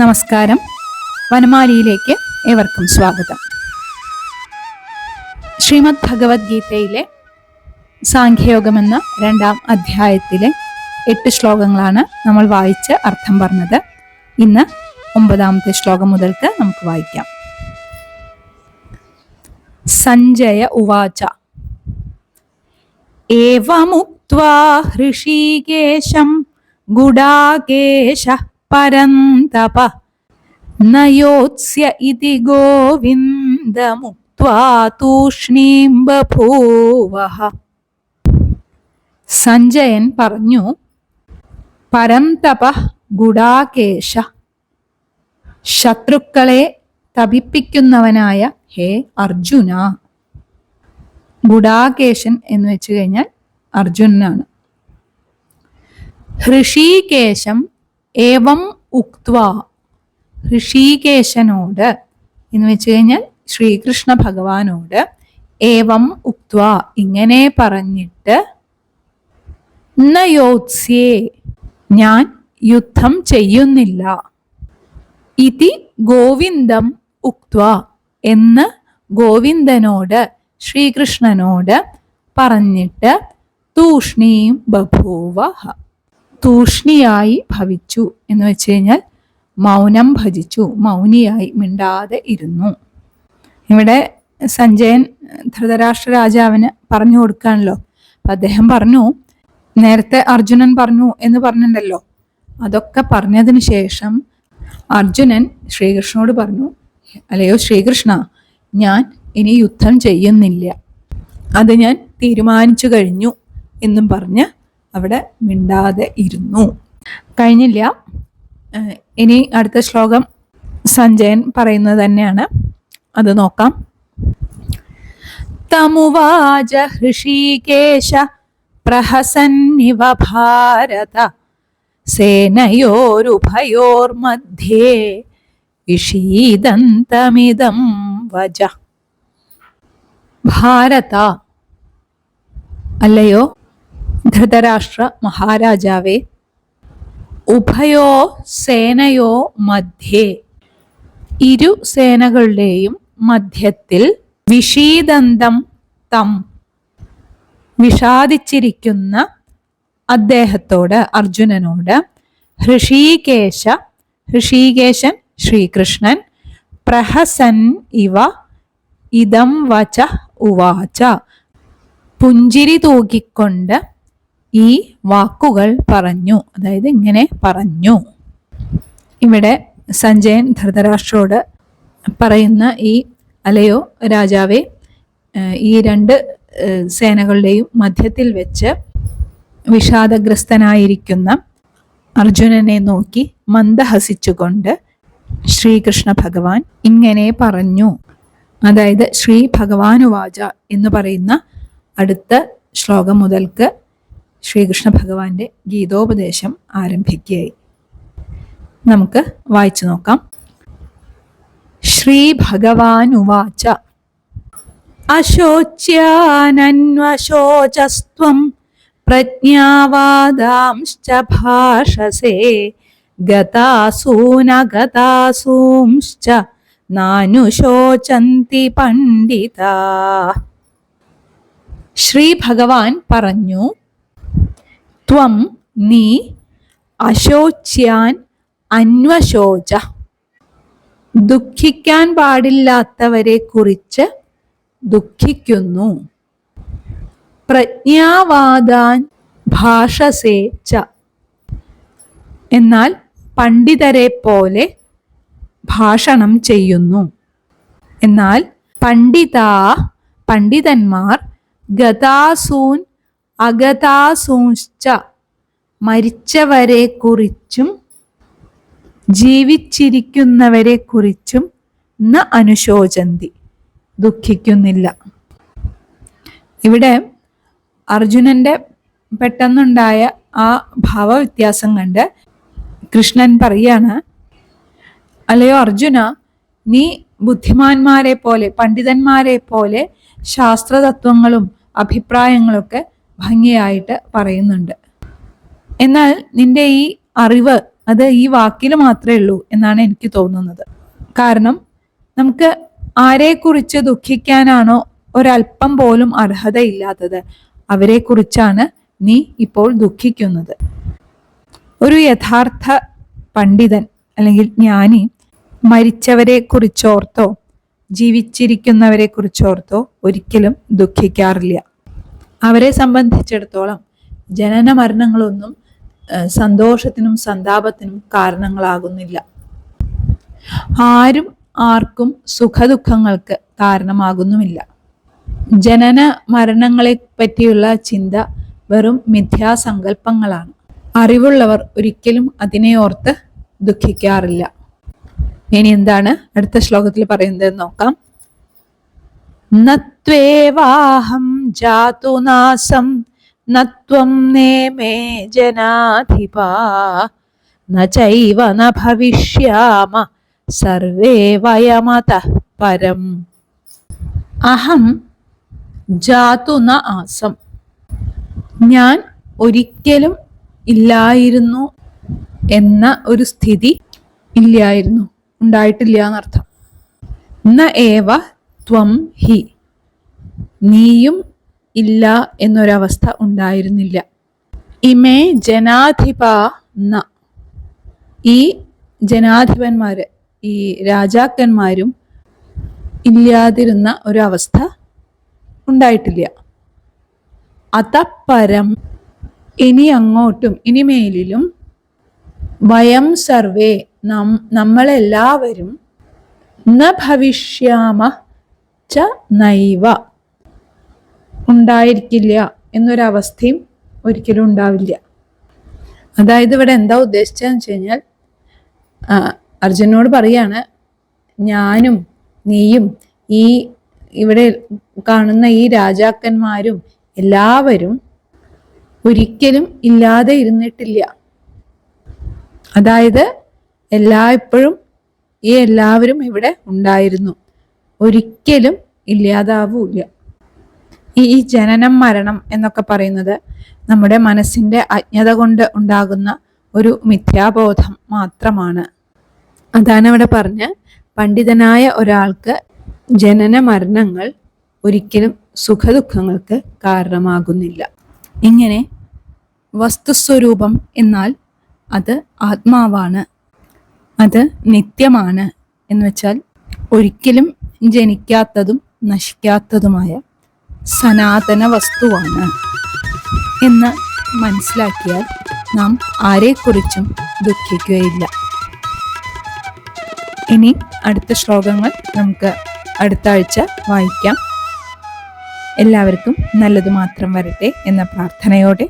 നമസ്കാരം. വനമാലിയിലേക്ക് ഏവർക്കും സ്വാഗതം. ശ്രീമദ് ഭഗവത്ഗീതയിലെ സാഖ്യയോഗം എന്ന 2-ാം അധ്യായത്തിലെ 8 ശ്ലോകങ്ങളാണ് നമ്മൾ വായിച്ച് അർത്ഥം പറഞ്ഞത്. ഇന്ന് 9-ാമത്തെ ശ്ലോകം മുതൽക്ക് നമുക്ക് വായിക്കാം. സഞ്ജയ ഉവാച ഏവമുക്ത്വാ ഹൃഷീകേശം ഗുഡാകേശഃ പരന്തപ നയോത്സ്യ ഇതി ഗോവിന്ദമുക്ത്വാ തൂഷ്ണീം ബഭൂവഃ. സഞ്ജയൻ പറഞ്ഞു, പരന്തപഃ ഗുഡാകേശ, ശത്രുക്കളെ തപിപ്പിക്കുന്നവനായ ഹേ അർജുന. ഗുഡാകേശൻ എന്ന് വെച്ചു കഴിഞ്ഞാൽ അർജുനനാണ്. ഹൃഷീകേശം ഏവം ഉക്ത്വാ, ഹൃഷീകേശനോട് എന്ന് വെച്ചു കഴിഞ്ഞാൽ ശ്രീകൃഷ്ണ ഭഗവാനോട്, ഏവം ഉക്ത്വാ ഇങ്ങനെ പറഞ്ഞിട്ട്, നയോത്സ്യേ ഞാൻ യുദ്ധം ചെയ്യുന്നില്ല, ഇതി ഗോവിന്ദം ഉക്ത്വാ എന്ന് ഗോവിന്ദനോട് ശ്രീകൃഷ്ണനോട് പറഞ്ഞിട്ട്, തൂഷ്ണീം ബഭൂവഃ തൂഷ്ണിയായി ഭവിച്ചു എന്ന് വെച്ച് കഴിഞ്ഞാൽ മൗനം ഭജിച്ചു, മൗനിയായി മിണ്ടാതെ ഇരുന്നു. ഇവിടെ സഞ്ജയൻ ധൃതരാഷ്ട്ര രാജാവിന് പറഞ്ഞു കൊടുക്കാണല്ലോ. അപ്പൊ അദ്ദേഹം പറഞ്ഞു, നേരത്തെ അർജുനൻ പറഞ്ഞു എന്ന് പറഞ്ഞിട്ടുണ്ടല്ലോ, അതൊക്കെ പറഞ്ഞതിന് ശേഷം അർജുനൻ ശ്രീകൃഷ്ണനോട് പറഞ്ഞു, അല്ലയോ ശ്രീകൃഷ്ണ, ഞാൻ ഇനി യുദ്ധം ചെയ്യുന്നില്ല, അത് ഞാൻ തീരുമാനിച്ചു കഴിഞ്ഞു എന്നും പറഞ്ഞ് അവിടെ മിണ്ടാതെ ഇരുന്നു. കഴിഞ്ഞില്ല. ഇനി അടുത്ത ശ്ലോകം സഞ്ജയൻ പറയുന്നത് തന്നെയാണ്, അത് നോക്കാം. തമുവാച ഹൃഷീകേശ പ്രഹസന്നിവ ഭാരത സേനയോരുഭയോർമധ്യേ വിഷീദന്തമിദം വച. ഭാരത, അല്ലയോ ധൃതരാഷ്ട്ര മഹാരാജാവേ, ഉഭയോ സേനയോ മധ്യേ ഇരു സേനകളുടെയും മധ്യത്തിൽ, വിഷീദന്തം തം വിഷാദിച്ചിരിക്കുന്ന അദ്ദേഹത്തോട്, അർജുനനോട്, ഹൃഷീകേശ ഹൃഷീകേശൻ ശ്രീകൃഷ്ണൻ, പ്രഹസൻ ഇവ ഇദം വച ഉവാച പുഞ്ചിരി തൂക്കിക്കൊണ്ട് ഈ വാക്കുകൾ പറഞ്ഞു, അതായത് ഇങ്ങനെ പറഞ്ഞു. ഇവിടെ സഞ്ജയൻ ധൃതരാഷ്ട്രോട് പറയുന്ന ഈ അലയോ രാജാവേ, ഈ 2 സേനകളുടെയും മധ്യത്തിൽ വെച്ച് വിഷാദഗ്രസ്തനായിരിക്കുന്ന അർജുനനെ നോക്കി മന്ദഹസിച്ചുകൊണ്ട് ശ്രീകൃഷ്ണ ഭഗവാൻ ഇങ്ങനെ പറഞ്ഞു. അതായത് ശ്രീ ഭഗവാനുവാച എന്ന് പറയുന്ന അടുത്ത ശ്ലോകം മുതൽക്ക് ശ്രീകൃഷ്ണ ഭഗവാന്റെ ഗീതോപദേശം ആരംഭിക്കുകയായി. നമുക്ക് വായിച്ചു നോക്കാം. ശ്രീ ഭഗവാനുവാച അശോച്യാനന്വശോചസ്ത്വം പ്രജ്ഞാവാദാംശ്ച ഭാഷസേ ഗതാസൂനഗതാസൂംശ്ച നാനുശോചന്തി പണ്ഡിതാഃ. ശ്രീ ഭഗവാൻ പറഞ്ഞു, ത്വം നീ അശോച്യാൻ അന്വശോച ദുഃഖിക്കാൻ പാടില്ലാത്തവരെ കുറിച്ച് ദുഃഖിക്കുന്നു, പ്രജ്ഞാവാദാൻ ഭാഷസേ ച എന്നാൽ പണ്ഡിതരെ പോലെ ഭാഷണം ചെയ്യുന്നു. എന്നാൽ പണ്ഡിതന്മാർ ഗതാസൂൻ അഗതാസൂശ്ച മരിച്ചവരെ കുറിച്ചും ജീവിച്ചിരിക്കുന്നവരെ കുറിച്ചും ന അനുശോചന്തി ദുഃഖിക്കുന്നില്ല. ഇവിടെ അർജുനന്റെ പെട്ടെന്നുണ്ടായ ആ ഭാവവ്യത്യാസം കണ്ട് കൃഷ്ണൻ പറയാണ്, അല്ലയോ അർജുന, നീ ബുദ്ധിമാന്മാരെ പോലെ പണ്ഡിതന്മാരെ പോലെ ശാസ്ത്രതത്വങ്ങളും അഭിപ്രായങ്ങളൊക്കെ ഭംഗിയായിട്ട് പറയുന്നുണ്ട്. എന്നാൽ നിന്റെ ഈ അറിവ് അത് ഈ വാക്കിൽ മാത്രമേ ഉള്ളൂ എന്നാണ് എനിക്ക് തോന്നുന്നത്. കാരണം നമുക്ക് ആരെക്കുറിച്ച് ദുഃഖിക്കാനാണോ ഒരല്പം പോലും അർഹതയില്ലാത്തത്, അവരെ കുറിച്ചാണ് നീ ഇപ്പോൾ ദുഃഖിക്കുന്നത്. ഒരു യഥാർത്ഥ പണ്ഡിതൻ അല്ലെങ്കിൽ ജ്ഞാനി മരിച്ചവരെ കുറിച്ചോർത്തോ ജീവിച്ചിരിക്കുന്നവരെ കുറിച്ചോർത്തോ ഒരിക്കലും ദുഃഖിക്കാറില്ല. അവരെ സംബന്ധിച്ചിടത്തോളം ജനന മരണങ്ങളൊന്നും സന്തോഷത്തിനും സന്താപത്തിനും കാരണങ്ങളാകുന്നില്ല. ആരും ആർക്കും സുഖദുഃഖങ്ങൾക്ക് കാരണമാകുന്നുമില്ല. ജനന മരണങ്ങളെ പറ്റിയുള്ള ചിന്ത വെറും മിഥ്യാസങ്കല്പങ്ങളാണ്. അറിവുള്ളവർ ഒരിക്കലും അതിനെ ഓർത്ത് ദുഃഖിക്കാറില്ല. ഇനി എന്താണ് അടുത്ത ശ്ലോകത്തിൽ പറയുന്നത് നോക്കാം. നത്വേവാഹം ജാതുനാസം നത്വം നേമേ ജനാധിപാ നചൈവ ന ഭവിഷ്യാമ സർവേ വയമതഃ പരം. അഹം ജാതു ന ആസം, ഞാൻ ഒരിക്കലും ഇല്ലായിരുന്നു എന്ന ഒരു സ്ഥിതി ഇല്ലായിരുന്നു, ഉണ്ടായിട്ടില്ല എന്നർത്ഥം. ന ഏവ ത്വം ഹി, നീയും ഇല്ല എന്നൊരവസ്ഥ ഉണ്ടായിരുന്നില്ല. ഇമേ ജനാധിപ ന, ഈ ജനാധിപന്മാര് ഈ രാജാക്കന്മാരും ഇല്ലാതിരുന്ന ഒരവസ്ഥ ഉണ്ടായിട്ടില്ല. അതപ്പരം, ഇനി അങ്ങോട്ടും ഇനിമേലിലും വയം സർവേ, നമ്മളെല്ലാവരും ന ഭവിഷ്യാമ ച നൈവ, ഉണ്ടായിരിക്കില്ല എന്നൊരവസ്ഥയും ഒരിക്കലും ഉണ്ടാവില്ല. അതായത് ഇവിടെ എന്താ ഉദ്ദേശിച്ചതെന്ന് വെച്ച് കഴിഞ്ഞാൽ അർജുനോട് പറയാണ്, ഞാനും നീയും ഈ ഇവിടെ കാണുന്ന ഈ രാജാക്കന്മാരും എല്ലാവരും ഒരിക്കലും ഇല്ലാതെ ഇരുന്നിട്ടില്ല. അതായത് ഇപ്പോഴും ഈ എല്ലാവരും ഇവിടെ ഉണ്ടായിരുന്നു, ഒരിക്കലും ഇല്ലാതാവൂല്ല. ഈ ജനനം മരണം എന്നൊക്കെ പറയുന്നത് നമ്മുടെ മനസ്സിന്റെ അജ്ഞത കൊണ്ട് ഉണ്ടാകുന്ന ഒരു മിഥ്യാബോധം മാത്രമാണ്. അതാണ് ഇവിടെ പറഞ്ഞ്, പണ്ഡിതനായ ഒരാൾക്ക് ജനന മരണങ്ങൾ ഒരിക്കലും സുഖദുഃഖങ്ങൾക്ക് കാരണമാകുന്നില്ല. ഇങ്ങനെ വസ്തുസ്വരൂപം എന്നാൽ അത് ആത്മാവാണ്, അത് നിത്യമാണ്, എന്ന് വെച്ചാൽ ഒരിക്കലും ജനിക്കാത്തതും നശിക്കാത്തതുമായ സനാതന വസ്തുവാണ് എന്ന് മനസ്സിലാക്കിയാൽ നാം ആരെക്കുറിച്ചും ദുഃഖിക്കുകയില്ല. ഇനി അടുത്ത ശ്ലോകങ്ങൾ നമുക്ക് അടുത്ത ആഴ്ച വായിക്കാം. എല്ലാവർക്കും നല്ലത് മാത്രം വരട്ടെ എന്ന പ്രാർത്ഥനയോടെ